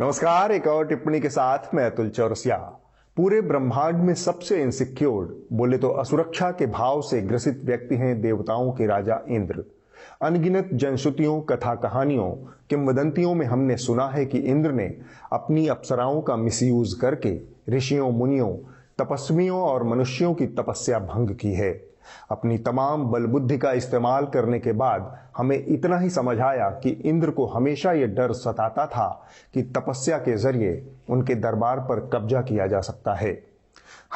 नमस्कार, एक और टिप्पणी के साथ मैं अतुल चौरसिया। पूरे ब्रह्मांड में सबसे इनसिक्योर्ड, बोले तो असुरक्षा के भाव से ग्रसित व्यक्ति हैं देवताओं के राजा इंद्र। अनगिनत जनश्रुतियों, कथा कहानियों, किंवदंतियों में हमने सुना है कि इंद्र ने अपनी अप्सराओं का मिसयूज करके ऋषियों, मुनियों, तपस्वियों और मनुष्यों की तपस्या भंग की है। अपनी तमाम बल बुद्धि का इस्तेमाल करने के बाद हमें इतना ही समझ आया कि इंद्र को हमेशा यह डर सताता था कि तपस्या के जरिए उनके दरबार पर कब्जा किया जा सकता है।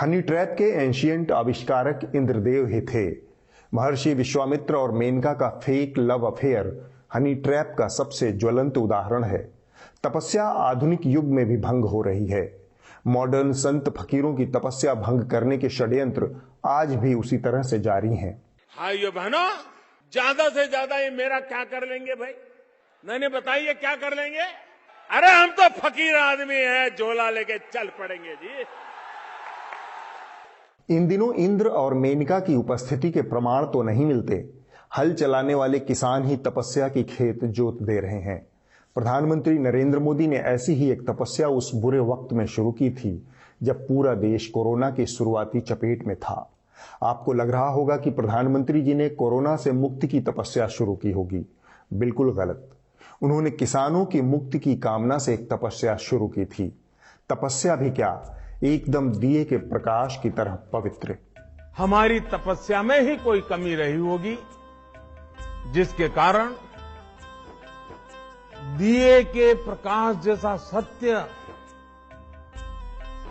हनी ट्रैप के एंशिएंट आविष्कारक इंद्रदेव ही थे। महर्षि विश्वामित्र और मेनका का fake love affair honey trap का सबसे ज्वलंत उदाहरण है। तपस्या आधुनिक युग में भी भंग हो रही है। मॉडर्न संत फकीरों की तपस्या भंग करने के षड्यंत्र आज भी उसी तरह से जारी हैं। भाइयों बहनों, ज्यादा से ज्यादा ये मेरा क्या कर लेंगे भाई? नहीं बताइए क्या कर लेंगे? अरे हम तो फकीर आदमी हैं, झोला लेके चल पड़ेंगे जी। इन दिनों इंद्र और मेनका की उपस्थिति के प्रमाण तो नहीं मिलते। हल चलाने वाले किसान ही तपस्या की खेत जोत दे रहे हैं। प्रधानमंत्री नरेंद्र मोदी ने ऐसी ही एक तपस्या उस बुरे वक्त में शुरू की थी जब पूरा देश कोरोना की शुरुआती चपेट में था। आपको लग रहा होगा कि प्रधानमंत्री जी ने कोरोना से मुक्ति की तपस्या शुरू की होगी। बिल्कुल गलत। उन्होंने किसानों की मुक्ति की कामना से एक तपस्या शुरू की थी। तपस्या भी क्या, एकदम दिए के प्रकाश की तरह पवित्र। हमारी तपस्या में ही कोई कमी रही होगी जिसके कारण दिए के प्रकाश जैसा सत्य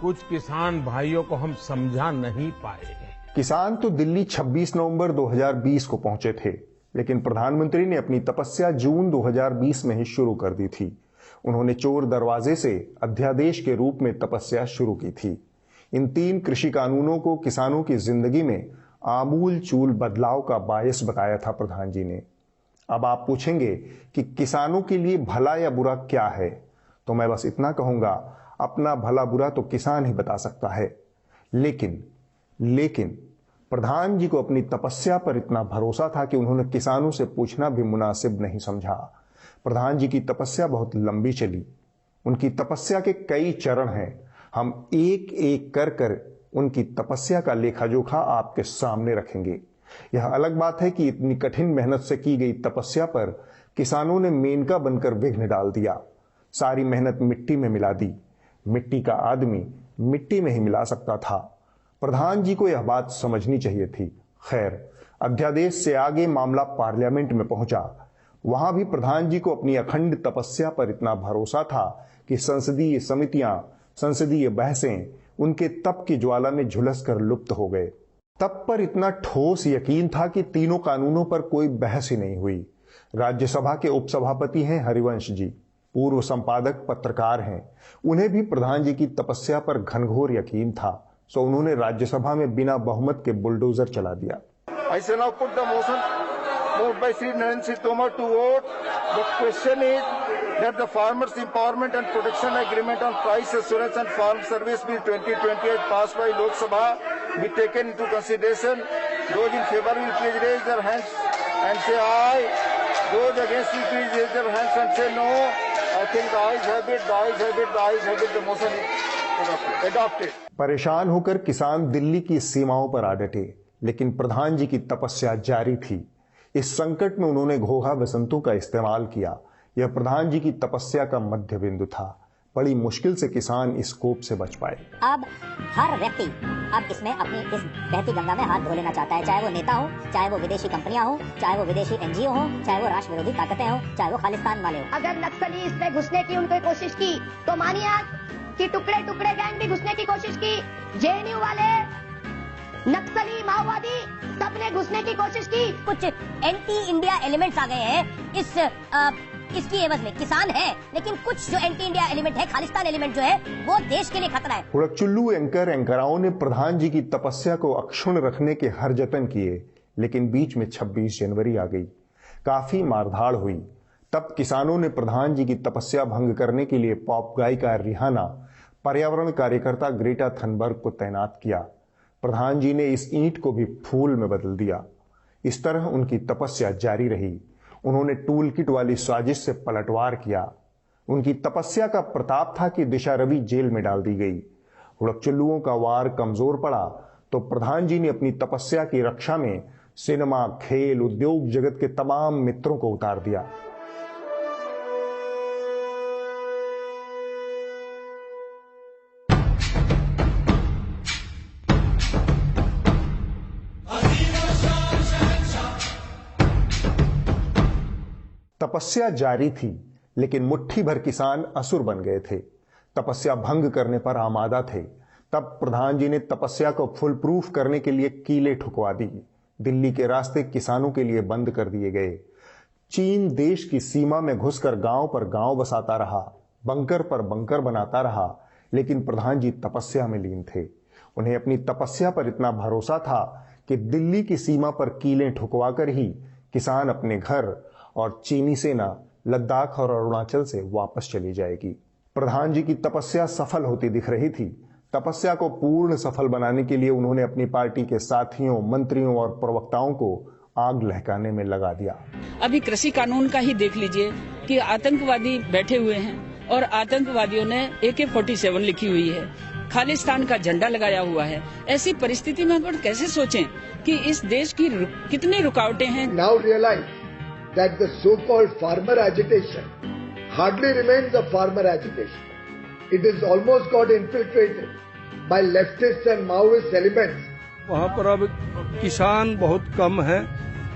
कुछ किसान भाइयों को हम समझा नहीं पाए। किसान तो दिल्ली 26 नवंबर 2020 को पहुंचे थे, लेकिन प्रधानमंत्री ने अपनी तपस्या जून 2020 में ही शुरू कर दी थी। उन्होंने चोर दरवाजे से अध्यादेश के रूप में तपस्या शुरू की थी। इन 3 कृषि कानूनों को किसानों की जिंदगी में आमूल चूल बदलाव का बायस बताया था प्रधान जी ने। अब आप पूछेंगे कि किसानों के लिए भला या बुरा क्या है, तो मैं बस इतना कहूंगा, अपना भला बुरा तो किसान ही बता सकता है। लेकिन प्रधान जी को अपनी तपस्या पर इतना भरोसा था कि उन्होंने किसानों से पूछना भी मुनासिब नहीं समझा। प्रधान जी की तपस्या बहुत लंबी चली। उनकी तपस्या के कई चरण हैं। हम एक एक कर उनकी तपस्या का लेखा जोखा आपके सामने रखेंगे। यह अलग बात है कि इतनी कठिन मेहनत से की गई तपस्या पर किसानों ने मेनका बनकर विघ्न डाल दिया। सारी मेहनत मिट्टी में मिला दी। मिट्टी का आदमी मिट्टी में ही मिला सकता था। प्रधान जी को यह बात समझनी चाहिए थी। खैर, अध्यादेश से आगे मामला पार्लियामेंट में पहुंचा। वहां भी प्रधान जी को अपनी अखंड तपस्या पर इतना भरोसा था कि संसदीय समितियां, संसदीय बहसें उनके तप की ज्वाला में झुलस कर लुप्त हो गए। तब पर इतना ठोस यकीन था कि तीनों कानूनों पर कोई बहस ही नहीं हुई। राज्यसभा के उपसभापति हैं हरिवंश जी, पूर्व संपादक पत्रकार हैं। उन्हें भी प्रधान जी की तपस्या पर घनघोर यकीन था, सो उन्होंने राज्यसभा में बिना बहुमत के बुलडोजर चला दिया। I shall now put the motion moved by Sri Narendra Singh Tomar to vote. The question is that the Farmers Empowerment and Protection Agreement on Price Assurance and Farm Service Bill 2028 passed by Lok Sabha be taken into consideration. Those in favor will please raise their hands and say aye. Those against will please raise their hands and say no. I think the ayes have it, the ayes have it, the ayes have it. The motion is adopted. परेशान होकर किसान दिल्ली की सीमाओं पर आ डटे, लेकिन प्रधान जी की तपस्या जारी थी। इस संकट में उन्होंने घोघा बसंतों का इस्तेमाल किया। यह प्रधान जी की तपस्या का मध्य बिंदु था। बड़ी मुश्किल से किसान इस कोप से बच पाए। अब हर व्यक्ति अब इसमें अपनी इस बहती गंगा में हाथ धो लेना चाहता है, चाहे वो नेता हो, चाहे वो विदेशी कंपनियां हो, चाहे वो विदेशी एनजीओ हो, चाहे वो राष्ट्र विरोधी ताकतें हो, चाहे वो खालिस्तान वाले हो। अगर नक्सली इसमें घुसने की उनकी कोशिश की तो मानिए कि टुकड़े टुकड़े गैंग भी घुसने की कोशिश की। जेएनयू वाले, नक्सली, माओवादी, सबने घुसने की कोशिश की। कुछ एंटी इंडिया एलिमेंट्स आ गए हैं इसकी एवज में। किसान है, लेकिन कुछ जो एंटी इंडिया एलिमेंट है, खालिस्तान एलिमेंट जो है, वो देश के लिए खतरा है। हुड़कचुल्लू एंकराओं ने प्रधान जी की तपस्या को अक्षुण्ण रखने के हर जतन किए, लेकिन बीच में 26 जनवरी आ गई। काफी मारधाड़ हुई। तब किसानों ने प्रधान जी की तपस्या भंग करने के लिए पॉप गायिका रिहाना, पर्यावरण कार्यकर्ता ग्रेटा थनबर्ग को तैनात किया। प्रधान जी ने इस ईंट को भी फूल में बदल दिया। इस तरह उनकी तपस्या जारी रही। उन्होंने टूल किट वाली साजिश से पलटवार किया। उनकी तपस्या का प्रताप था कि दिशा रवि जेल में डाल दी गई। हुड़कचुल्लुओं का वार कमजोर पड़ा तो प्रधान जी ने अपनी तपस्या की रक्षा में सिनेमा, खेल, उद्योग जगत के तमाम मित्रों को उतार दिया। तपस्या जारी थी, लेकिन मुट्ठी भर किसान असुर बन गए थे। तपस्या भंग करने पर आमादा थे। तब प्रधान जी ने तपस्या को फुल प्रूफ करने के लिए कीलें ठुकवा दी। दिल्ली के रास्ते किसानों के लिए बंद कर दिए गए। चीन देश की सीमा में घुसकर गांव पर गांव बसाता रहा, बंकर पर बंकर बनाता रहा, लेकिन प्रधान जी तपस्या में लीन थे। उन्हें अपनी तपस्या पर इतना भरोसा था कि दिल्ली की सीमा पर कीलें ठुकवाकर ही किसान अपने घर और चीनी सेना लद्दाख और अरुणाचल से वापस चली जाएगी। प्रधान जी की तपस्या सफल होती दिख रही थी। तपस्या को पूर्ण सफल बनाने के लिए उन्होंने अपनी पार्टी के साथियों, मंत्रियों और प्रवक्ताओं को आग लहकाने में लगा दिया। अभी कृषि कानून का ही देख लीजिए कि आतंकवादी बैठे हुए हैं और आतंकवादियों ने AK-47 लिखी हुई है, खालिस्तान का झंडा लगाया हुआ है। ऐसी परिस्थिति में अपन कैसे सोचें कि इस देश की कितनी रुकावटें हैं। Now realise that the so-called farmer agitation hardly remains a farmer agitation. It is almost got infiltrated by leftists and Maoist elements. वहाँ पर अब किसान बहुत कम हैं।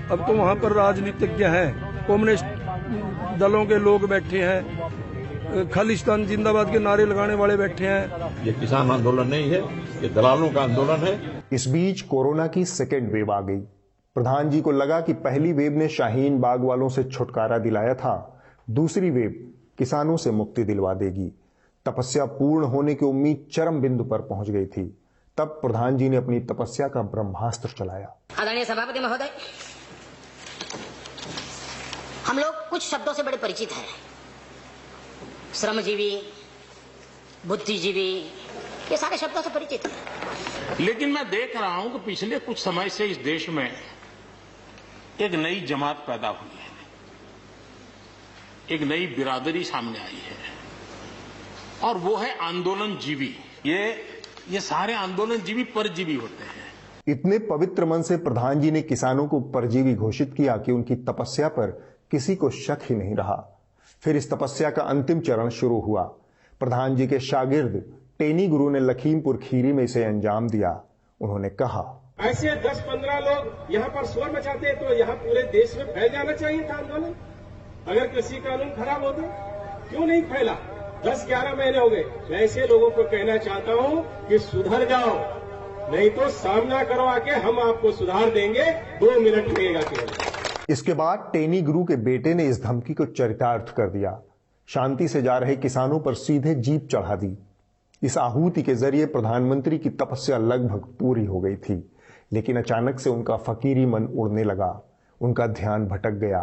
अब तो वहाँ पर राजनीतिज्ञ हैं, कम्युनिस्ट दलों के लोग बैठे हैं, खालिस्तान जिंदाबाद के नारे लगाने वाले बैठे हैं। ये किसान आंदोलन नहीं है, ये दलालों का आंदोलन है। इस बीच कोरोना की सेकेंड वेव आ गई। प्रधान जी को लगा कि पहली वेव ने शाहीन बाग वालों से छुटकारा दिलाया था, दूसरी वेव किसानों से मुक्ति दिलवा देगी। तपस्या पूर्ण होने की उम्मीद चरम बिंदु पर पहुंच गई थी। तब प्रधान जी ने अपनी तपस्या का ब्रह्मास्त्र चलाया। आदरणीय सभापति महोदय, हम लोग कुछ शब्दों से बड़े परिचित हैं। श्रमजीवी, बुद्धिजीवी, ये सारे शब्दों से परिचित हैं। लेकिन मैं देख रहा हूं कि पिछले कुछ समय से इस देश में एक नई जमात पैदा हुई है, एक नई बिरादरी सामने आई है और वो है आंदोलन जीवी। ये सारे आंदोलन जीवी परजीवी होते हैं। इतने पवित्र मन से प्रधान जी ने किसानों को परजीवी घोषित किया कि उनकी तपस्या पर किसी को शक ही नहीं रहा। फिर इस तपस्या का अंतिम चरण शुरू हुआ। प्रधान जी के शागिर्द टेनी गुरु ने लखीमपुर खीरी में इसे अंजाम दिया। उन्होंने कहा, ऐसे 10-15 लोग यहाँ पर शोर मचाते तो यहाँ पूरे देश में फैल जाना चाहिए था आंदोलन। अगर कृषि कानून खराब होते क्यों नहीं फैला? 10-11 महीने हो गए। मैं ऐसे लोगों को कहना चाहता हूँ कि सुधर जाओ, नहीं तो सामना करो आके, हम आपको सुधार देंगे। 2 मिनट लगेगा केवल। इसके बाद टेनी गुरु के बेटे ने इस धमकी को चरितार्थ कर दिया। शांति से जा रहे किसानों पर सीधे जीप चढ़ा दी। इस आहूति के जरिए प्रधानमंत्री की तपस्या लगभग पूरी हो गई थी, लेकिन अचानक से उनका फकीरी मन उड़ने लगा। उनका ध्यान भटक गया।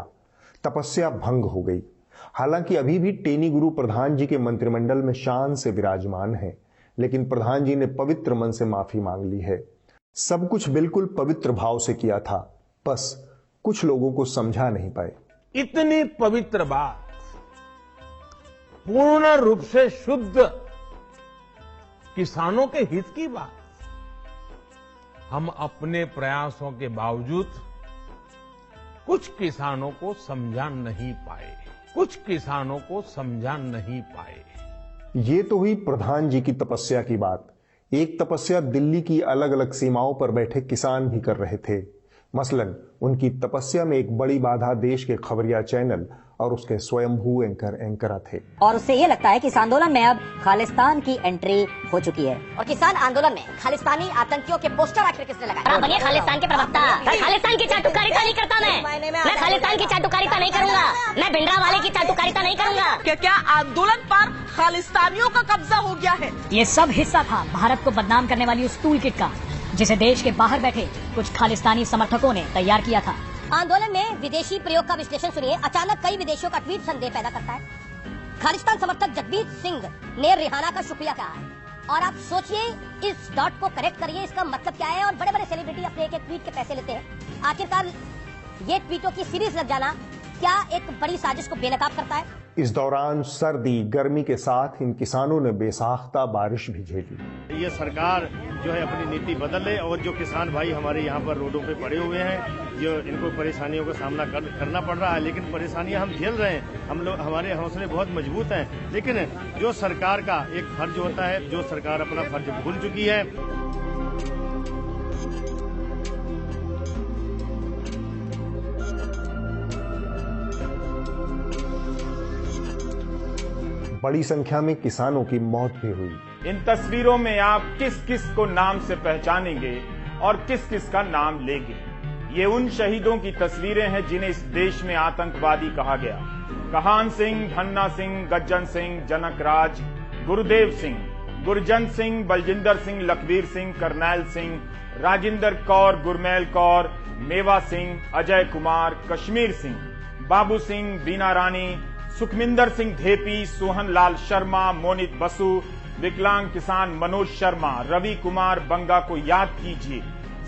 तपस्या भंग हो गई। हालांकि अभी भी टेनी गुरु प्रधान जी के मंत्रिमंडल में शान से विराजमान है, लेकिन प्रधान जी ने पवित्र मन से माफी मांग ली है। सब कुछ बिल्कुल पवित्र भाव से किया था, बस कुछ लोगों को समझा नहीं पाए। इतनी पवित्र बात, पूर्ण रूप से शुद्ध किसानों के हित की बात, हम अपने प्रयासों के बावजूद कुछ किसानों को समझा नहीं पाए, कुछ किसानों को समझा नहीं पाए। ये तो हुई प्रधान जी की तपस्या की बात। एक तपस्या दिल्ली की अलग अलग सीमाओं पर बैठे किसान भी कर रहे थे। मसलन उनकी तपस्या में एक बड़ी बाधा देश के खबरिया चैनल और उसके स्वयंभू एंकरा थे। और उससे ये लगता है कि इस आंदोलन में अब खालिस्तान की एंट्री हो चुकी है। और किसान आंदोलन में खालिस्तानी आतंकियों के पोस्टर आखिर किसने लगाए? बनिए खालिस्तान के प्रवक्ता। खालिस्तान की चाटुकारिता नहीं करता मैं खालिस्तान की चाटुकारिता नहीं करूंगा। मैं भिंडरा वाले की चाटुकारिता नहीं करूंगा। क्या आंदोलन पर खालिस्तानियों का कब्जा हो गया है? ये सब हिस्सा था भारत को बदनाम करने वाली उस टूल किट का, जिसे देश के बाहर बैठे कुछ खालिस्तानी समर्थकों ने तैयार किया था। आंदोलन में विदेशी प्रयोग का विश्लेषण सुनिए। अचानक कई विदेशियों का ट्वीट संदेह पैदा करता है। खालिस्तान समर्थक जगबीर सिंह ने रिहाना का शुक्रिया कहा है। और आप सोचिए, इस डॉट को करेक्ट करिए, इसका मतलब क्या है? और बड़े बड़े सेलिब्रिटी अपने एक ट्वीट के पैसे लेते हैं। आखिरकार ये ट्वीटों की सीरीज लग जाना क्या एक बड़ी साजिश को बेनकाब करता है? इस दौरान सर्दी गर्मी के साथ इन किसानों ने बेसाख्ता बारिश भी झेली। ये सरकार जो है अपनी नीति बदल ले और जो किसान भाई हमारे यहाँ पर रोडों पे पड़े हुए हैं, जो इनको परेशानियों का सामना करना पड़ रहा है, लेकिन परेशानियां हम झेल रहे हैं। हम लोग, हमारे हौसले बहुत मजबूत हैं, लेकिन जो सरकार का एक फर्ज होता है, जो सरकार अपना फर्ज भूल चुकी है। बड़ी संख्या में किसानों की मौत भी हुई। इन तस्वीरों में आप किस किस को नाम से पहचानेंगे और किस किस का नाम लेंगे। ये उन शहीदों की तस्वीरें हैं जिन्हें इस देश में आतंकवादी कहा गया। कहान सिंह, धन्ना सिंह, गज्जन सिंह, जनक राज, गुरुदेव सिंह, गुरजंत सिंह, बलजिंदर सिंह, लखवीर सिंह, करनैल सिंह, राजिंदर कौर, गुरमैल कौर, मेवा सिंह, अजय कुमार, कश्मीर सिंह, बाबू सिंह, बीना रानी, सुखमिंदर सिंह धेपी, सोहन लाल शर्मा, मोनित बसु, विकलांग किसान मनोज शर्मा, रवि कुमार बंगा को याद कीजिए।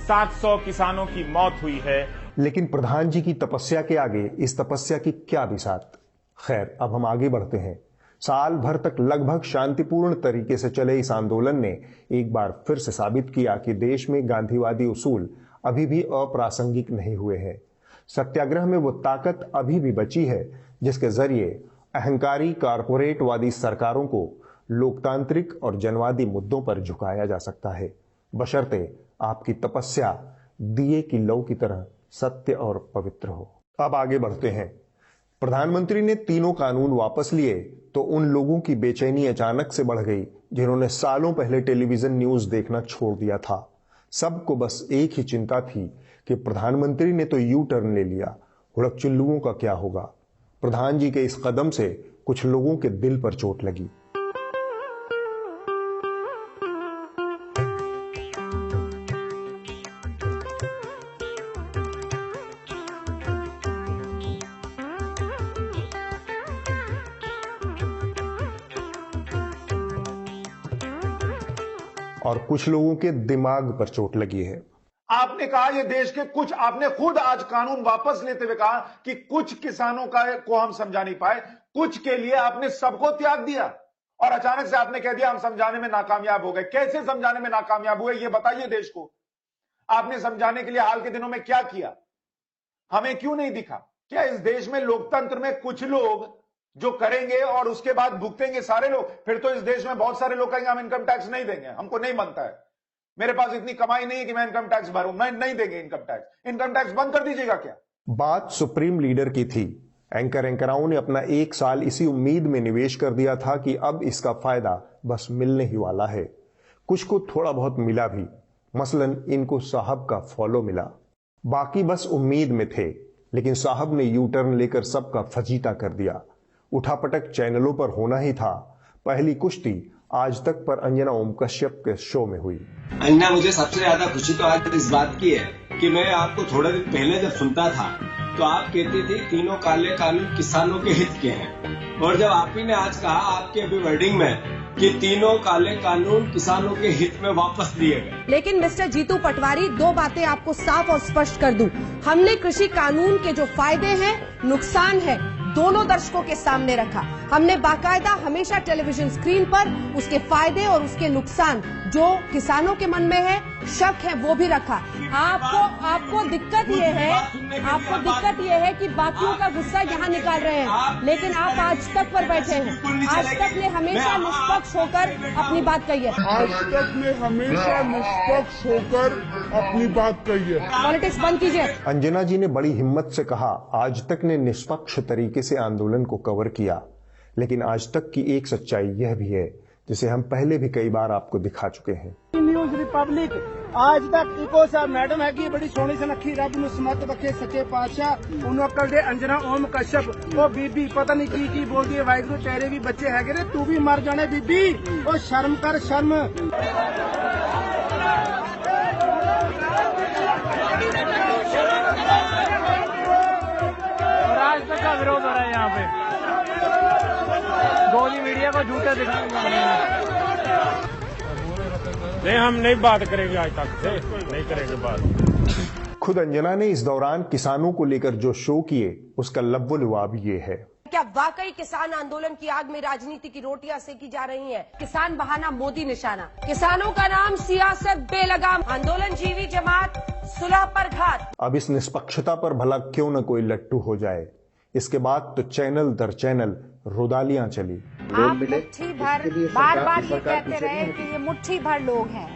700 किसानों की मौत हुई है। लेकिन प्रधान जी की तपस्या के आगे इस तपस्या की क्या बिसात। खैर, अब हम आगे बढ़ते हैं। साल भर तक लगभग शांतिपूर्ण तरीके से चले इस आंदोलन ने एक बार फिर से साबित किया कि देश में गांधीवादी उसूल अभी भी अप्रासंगिक नहीं हुए हैं। सत्याग्रह में वो ताकत अभी भी बची है जिसके जरिए अहंकारी कारपोरेटवादी सरकारों को लोकतांत्रिक और जनवादी मुद्दों पर झुकाया जा सकता है, बशर्ते आपकी तपस्या दिए की लौ की तरह सत्य और पवित्र हो। अब आगे बढ़ते हैं। प्रधानमंत्री ने तीनों कानून वापस लिए तो उन लोगों की बेचैनी अचानक से बढ़ गई जिन्होंने सालों पहले टेलीविजन न्यूज देखना छोड़ दिया था। सबको बस एक ही चिंता थी कि प्रधानमंत्री ने तो यू टर्न ले लिया, हुड़कचुल्लुओं का क्या होगा। प्रधान जी के इस कदम से कुछ लोगों के दिल पर चोट लगी। और कुछ लोगों के दिमाग पर चोट लगी है। आपने कहा ये देश के कुछ, आपने खुद आज कानून वापस लेते हुए कहा कि कुछ किसानों को हम समझा नहीं पाए, कुछ के लिए आपने सबको त्याग दिया और अचानक से आपने कह दिया हम समझाने में नाकामयाब हो गए। कैसे समझाने में नाकामयाब हुए ये बताइए देश को। आपने समझाने के लिए हाल के दिनों में क्या किया, हमें क्यों नहीं दिखा? क्या इस देश में लोकतंत्र में कुछ लोग जो करेंगे और उसके बाद भुगतेंगे सारे लोग? फिर तो इस देश में बहुत सारे लोग कहेंगे हम इनकम टैक्स नहीं देंगे, हमको नहीं बनता है, मेरे पास इतनी कमाई नहीं है कि मैं इनकम टैक्स भरूं, मैं नहीं देंगे इनकम टैक्स। इनकम टैक्स बंद कर दीजिएगा क्या? बात सुप्रीम लीडर की थी। एंकराओं ने अपना 1 साल इसी उम्मीद में निवेश कर दिया था कि अब इसका फायदा बस मिलने ही वाला है। कुछ को थोड़ा बहुत मिला भी, मसलन इनको साहब का फॉलो मिला। बाकी बस उम्मीद में थे, लेकिन साहब ने यू टर्न लेकर सबका फजीता कर दिया। उठापटक चैनलों पर होना ही था। पहली कुश्ती आज तक पर अंजना ओम कश्यप के शो में हुई। अंजना, मुझे सबसे ज्यादा खुशी तो आज इस बात की है कि मैं आपको थोड़े दिन पहले जब सुनता था तो आप कहती थी तीनों काले कानून किसानों के हित के हैं, और जब आप ही ने आज कहा आपके अभी वर्डिंग में कि तीनों काले कानून किसानों के हित में वापस लिए गए। लेकिन मिस्टर जीतू पटवारी, 2 बातें आपको साफ और स्पष्ट कर दूं। हमने कृषि कानून के जो फायदे हैं, नुकसान है, दोनों दर्शकों के सामने रखा। हमने बाकायदा हमेशा टेलीविजन स्क्रीन पर उसके फायदे और उसके नुकसान जो किसानों के मन में है, शक है, वो भी रखा। आपको दिक्कत ये है कि बाकियों का गुस्सा यहाँ निकाल रहे हैं, लेकिन आप आज तक पर बैठे हैं। आज तक ने हमेशा निष्पक्ष होकर अपनी बात कही है। पॉलिटिक्स बंद कीजिए। अंजना जी ने बड़ी हिम्मत से कहा आज तक ने निष्पक्ष तरीके से आंदोलन को कवर किया, लेकिन आज तक की एक सच्चाई यह भी है जिसे हम पहले भी कई बार आपको दिखा चुके हैं। न्यूज रिपब्लिक आज तक इको सा मैडम है कि बड़ी सोहनी सुनखी रब नूं समत रखे सच्चे पातशाह उन्हों अकल दे अंजना ओम कश्यप ओ बीबी पता नहीं की बोलती है, वाहिगुरू तेरे भी बच्चे है ने, तू भी मर जाने बीबी, ओ शर्म कर शर्म। आज तक का विरोध हो रहा है यहाँ पे, गोली मीडिया को झूठे दिखाएंगे। नहीं, हम नहीं बात करेंगे, आज तक से नहीं करेंगे बात। खुद अंजना ने इस दौरान किसानों को लेकर जो शो किए उसका लव्व लुआब ये है। क्या वाकई किसान आंदोलन की आग में राजनीति की रोटियां सेकी जा रही हैं? किसान बहाना मोदी निशाना, किसानों का नाम सियासत बेलगाम, आंदोलन जीवी जमात, सुलह पर घात। अब इस निष्पक्षता पर भला क्यों न कोई लट्टू हो जाए। इसके बाद तो चैनल दर चैनल रुदालियां चली। आप मुट्ठी भर बार बार ये कहते रहे कि ये मुट्ठी भर लोग हैं,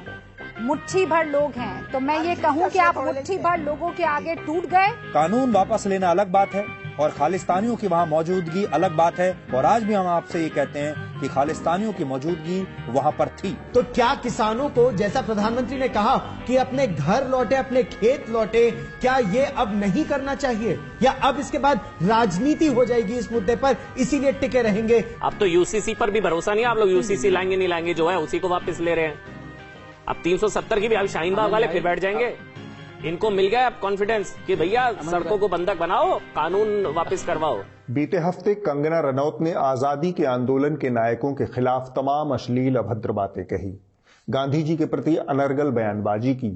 मुट्ठी भर लोग हैं, तो मैं ये कहूं कि आप मुट्ठी भर लोगों के आगे टूट गए। कानून वापस लेना अलग बात है और खालिस्तानियों की वहाँ मौजूदगी अलग बात है, और आज भी हम आपसे ये कहते हैं कि खालिस्तानियों की मौजूदगी वहाँ पर थी। तो क्या किसानों को, जैसा प्रधानमंत्री ने कहा कि अपने घर लौटे, अपने खेत लौटे, क्या ये अब नहीं करना चाहिए, या अब इसके बाद राजनीति हो जाएगी इस मुद्दे पर, इसीलिए टिके रहेंगे? अब तो यूसीसी पर भी भरोसा नहीं, आप लोग यूसीसी लाएंगे नहीं लाएंगे, जो है उसी को वापस ले रहे हैं। अब 370 की भी अभी शाहीन बाग वाले फिर बैठ जाएंगे। इनको मिल गया अब कॉन्फिडेंस कि भैया सड़कों को बंधक बनाओ, कानून वापस करवाओ। बीते हफ्ते कंगना रनौत ने आजादी के आंदोलन के नायकों के खिलाफ तमाम अश्लील अभद्र बातें कही, गांधी जी के प्रति अनर्गल बयानबाजी की,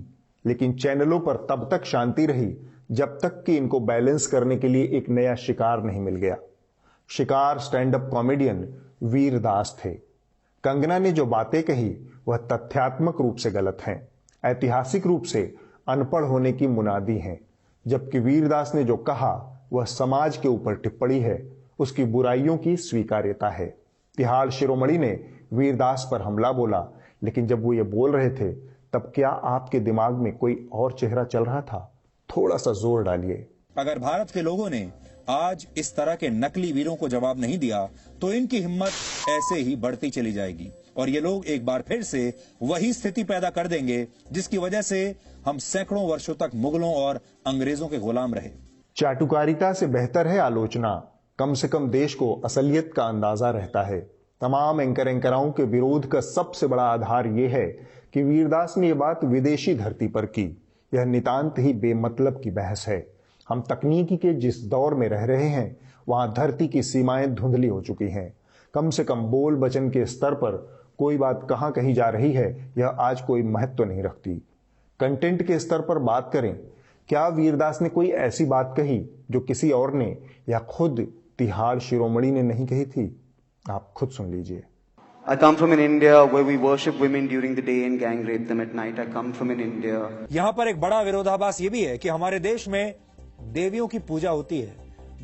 लेकिन चैनलों पर तब तक शांति रही जब तक कि इनको बैलेंस करने के लिए एक नया शिकार नहीं मिल गया। शिकार स्टैंड अप कॉमेडियन वीर दास थे। कंगना ने जो बातें कही वह तथ्यात्मक रूप से गलत हैं, ऐतिहासिक रूप से अनपढ़ होने की मुनादी हैं, जबकि वीरदास ने जो कहा वह समाज के ऊपर टिप्पणी है, उसकी बुराइयों की स्वीकार्यता है। तिहाड़ शिरोमणि ने वीरदास पर हमला बोला, लेकिन जब वो ये बोल रहे थे तब क्या आपके दिमाग में कोई और चेहरा चल रहा था? थोड़ा सा जोर डालिए। अगर भारत के लोगों ने आज इस तरह के नकली वीरों को जवाब नहीं दिया तो इनकी हिम्मत ऐसे ही बढ़ती चली जाएगी और ये लोग एक बार फिर से वही स्थिति पैदा कर देंगे जिसकी वजह से हम सैकड़ों वर्षों तक मुगलों और अंग्रेजों के गुलाम रहे। चाटुकारिता से बेहतर है आलोचना। कम से कम देश को असलियत का अंदाजा रहता है। तमाम एंकराओं के विरोध का सबसे बड़ा आधार यह है कि वीरदास ने यह बात विदेशी धरती पर की। यह नितांत ही बेमतलब की बहस है। हम तकनीकी के जिस दौर में रह रहे हैं वहां धरती की सीमाएं धुंधली हो चुकी हैं। कम से कम बोल वचन के स्तर पर कोई बात कहां कही जा रही है यह आज कोई महत्व नहीं रखती। कंटेंट के स्तर पर बात करें, क्या वीरदास ने कोई ऐसी बात कही जो किसी और ने या खुद तिहाड़ शिरोमणि ने नहीं कही थी? आप खुद सुन लीजिए। I come from an India where we worship women during the day and gang rape them at night. I come from an India. यहाँ पर एक बड़ा विरोधाभास ये भी है कि हमारे देश में देवियों की पूजा होती है,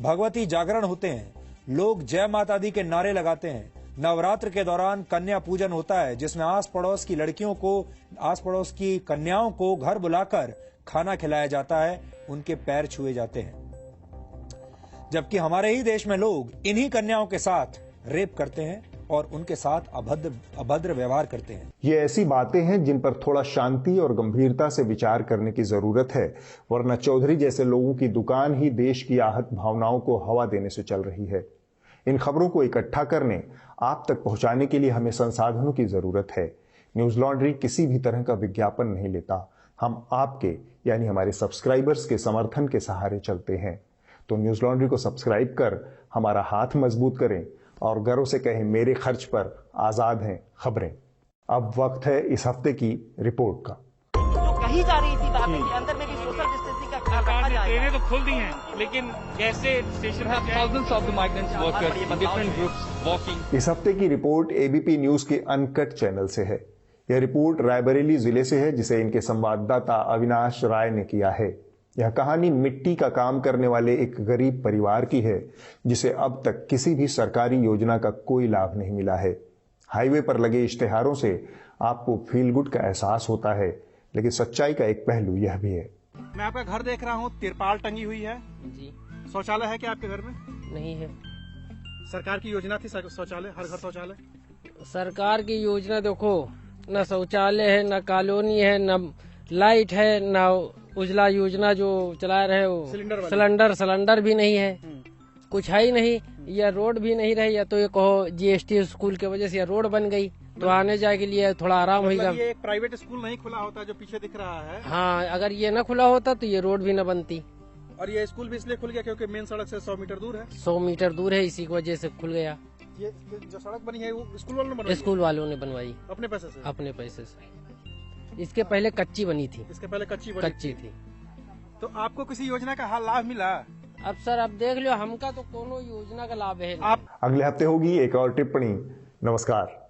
भगवती जागरण होते हैं, लोग जय माता दी के नारे लगाते हैं। नवरात्र के दौरान कन्या पूजन होता है जिसमें आस पड़ोस की लड़कियों को, आस पड़ोस की कन्याओं को घर बुलाकर खाना खिलाया जाता है, उनके पैर छुए जाते हैं। जबकि हमारे ही देश में लोग इन्हीं कन्याओं के साथ रेप करते हैं और उनके साथ अभद्र व्यवहार करते हैं। ये ऐसी बातें हैं जिन पर थोड़ा शांति और गंभीरता से विचार करने की जरूरत है, वरना चौधरी जैसे लोगों की दुकान ही देश की आहत भावनाओं को हवा देने से चल रही है। इन खबरों को इकट्ठा करने, आप तक पहुंचाने के लिए हमें संसाधनों की जरूरत है। न्यूज लॉन्ड्री किसी भी तरह का विज्ञापन नहीं लेता। हम आपके यानी हमारे सब्सक्राइबर्स के समर्थन के सहारे चलते हैं। तो न्यूज लॉन्ड्री को सब्सक्राइब कर हमारा हाथ मजबूत करें और गर्व से कहें, मेरे खर्च पर आजाद हैं खबरें। अब वक्त है इस हफ्ते की रिपोर्ट का। जो कही जा रही थी बातें कि अंदर में भी सोशल डिस्टेंसिंग का ख्याल रखा जाएगा। ट्रेनें तो खुल दी हैं, लेकिन कैसे स्टेशन पर thousands of the migrants workers in different groups walking। इस हफ्ते की रिपोर्ट एबीपी न्यूज के अनकट चैनल से है। यह रिपोर्ट रायबरेली जिले से है जिसे इनके संवाददाता अविनाश राय ने किया है। यह कहानी मिट्टी का काम करने वाले एक गरीब परिवार की है जिसे अब तक किसी भी सरकारी योजना का कोई लाभ नहीं मिला है। हाईवे पर लगे इश्तेहारों से आपको फील गुड का एहसास होता है, लेकिन सच्चाई का एक पहलू यह भी है। मैं आपका घर देख रहा हूँ, तिरपाल टंगी हुई है जी। शौचालय है क्या आपके घर में? नहीं है। सरकार की योजना थी शौचालय, हर घर शौचालय। सरकार की योजना देखो, न शौचालय है, न कॉलोनी है, न लाइट है, न उजला योजना जो चला रहे हो सिलेंडर भी नहीं है, कुछ है ही नहीं। या रोड भी नहीं रही, या तो ये कहो जीएसटी स्कूल की वजह से या रोड बन गई तो आने जाने के लिए थोड़ा आराम होगा। ये एक प्राइवेट स्कूल नहीं खुला होता जो पीछे दिख रहा है। हाँ, अगर ये न खुला होता तो ये रोड भी न बनती। और ये स्कूल भी इसलिए खुल गया क्योंकि मेन सड़क से 100 मीटर दूर है। 100 मीटर दूर है, इसी की वजह से खुल गया। ये जो सड़क बनी है वो स्कूल वालों ने बनवाई? स्कूल वालों ने बनवाई अपने पैसे से। अपने पैसे से। इसके पहले कच्ची बनी थी। इसके पहले कच्ची थी। तो आपको किसी योजना का लाभ मिला? अब सर अब देख लो हमका तो कोनो योजना का लाभ है। अगले हफ्ते होगी एक और टिप्पणी। नमस्कार।